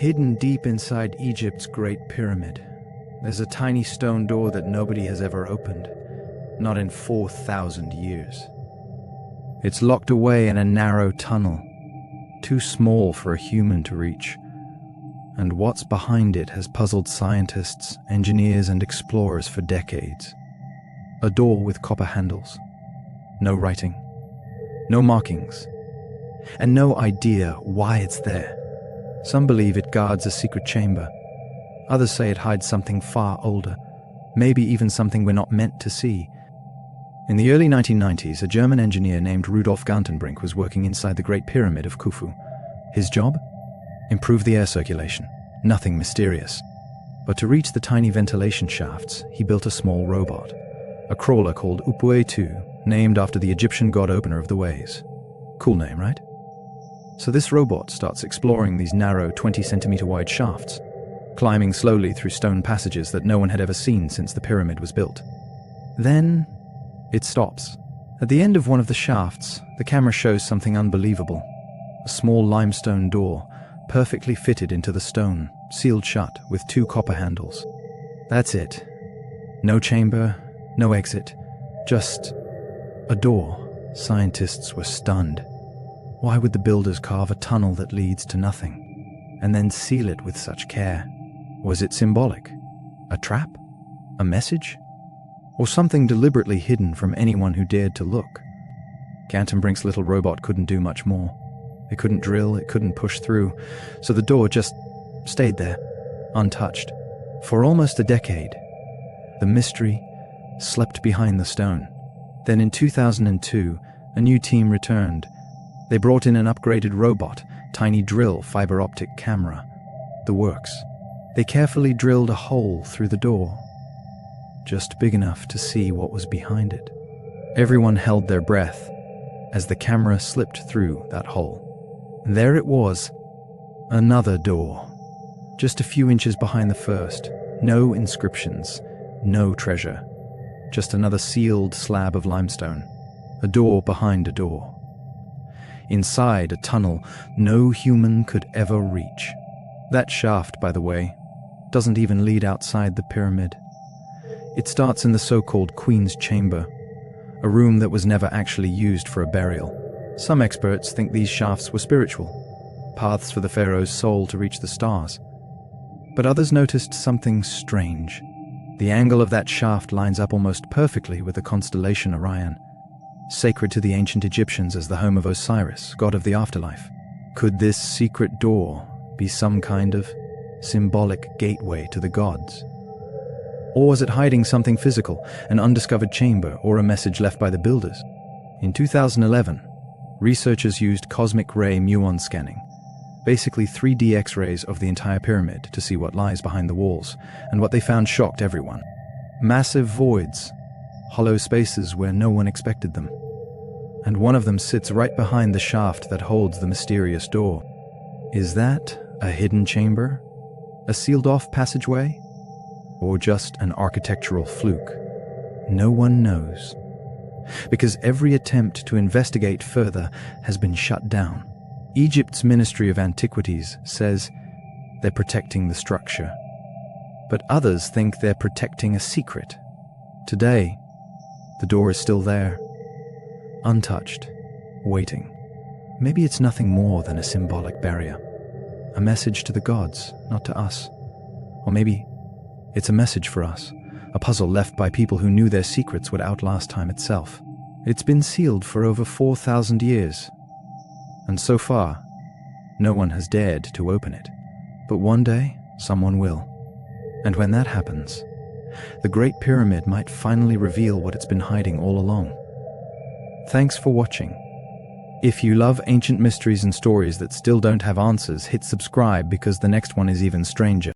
Hidden deep inside Egypt's Great Pyramid, there's a tiny stone door that nobody has ever opened, not in 4,000 years. It's locked away in a narrow tunnel, too small for a human to reach, and what's behind it has puzzled scientists, engineers, and explorers for decades. A door with copper handles, no writing, no markings, and no idea why it's there. Some believe it guards a secret chamber. Others say it hides something far older, maybe even something we're not meant to see. In the early 1990s, a German engineer named Rudolf Gantenbrink was working inside the Great Pyramid of Khufu. His job? Improve the air circulation. Nothing mysterious. But to reach the tiny ventilation shafts, he built a small robot, a crawler called Upuetu, named after the Egyptian god opener of the ways. Cool name, right? So this robot starts exploring these narrow 20-centimeter wide shafts, climbing slowly through stone passages that no one had ever seen since the pyramid was built. Then it stops. At the end of one of the shafts, the camera shows something unbelievable. A small limestone door, perfectly fitted into the stone, sealed shut with 2 copper handles. That's it. No chamber, no exit, just a door. Scientists were stunned. Why would the builders carve a tunnel that leads to nothing, and then seal it with such care? Was it symbolic? A trap? A message? Or something deliberately hidden from anyone who dared to look? Gantenbrink's little robot couldn't do much more. It couldn't drill, it couldn't push through, so the door just stayed there, untouched. For almost a decade, the mystery slept behind the stone. Then in 2002, a new team returned. They brought in an upgraded robot, tiny drill, fiber optic camera. The works. They carefully drilled a hole through the door, just big enough to see what was behind it. Everyone held their breath as the camera slipped through that hole. There it was, another door, just a few inches behind the first. No inscriptions, no treasure, just another sealed slab of limestone, a door behind a door. Inside a tunnel no human could ever reach. That shaft, by the way, doesn't even lead outside the pyramid. It starts in the so-called Queen's Chamber, a room that was never actually used for a burial. Some experts think these shafts were spiritual, paths for the pharaoh's soul to reach the stars. But others noticed something strange. The angle of that shaft lines up almost perfectly with the constellation Orion, sacred to the ancient Egyptians as the home of Osiris, god of the afterlife. Could this secret door be some kind of symbolic gateway to the gods? Or was it hiding something physical, an undiscovered chamber, or a message left by the builders? In 2011, researchers used cosmic ray muon scanning, basically 3D X-rays of the entire pyramid, to see what lies behind the walls, and what they found shocked everyone. Massive voids, hollow spaces where no one expected them. And one of them sits right behind the shaft that holds the mysterious door. Is that a hidden chamber? A sealed-off passageway? Or just an architectural fluke? No one knows. Because every attempt to investigate further has been shut down. Egypt's Ministry of Antiquities says they're protecting the structure. But others think they're protecting a secret. Today, the door is still there, untouched, waiting. Maybe it's nothing more than a symbolic barrier, a message to the gods, not to us. Or maybe it's a message for us, a puzzle left by people who knew their secrets would outlast time itself. It's been sealed for over 4,000 years, and so far, no one has dared to open it. But one day, someone will. And when that happens, the Great Pyramid might finally reveal what it's been hiding all along. Thanks for watching. If you love ancient mysteries and stories that still don't have answers, hit subscribe because the next one is even stranger.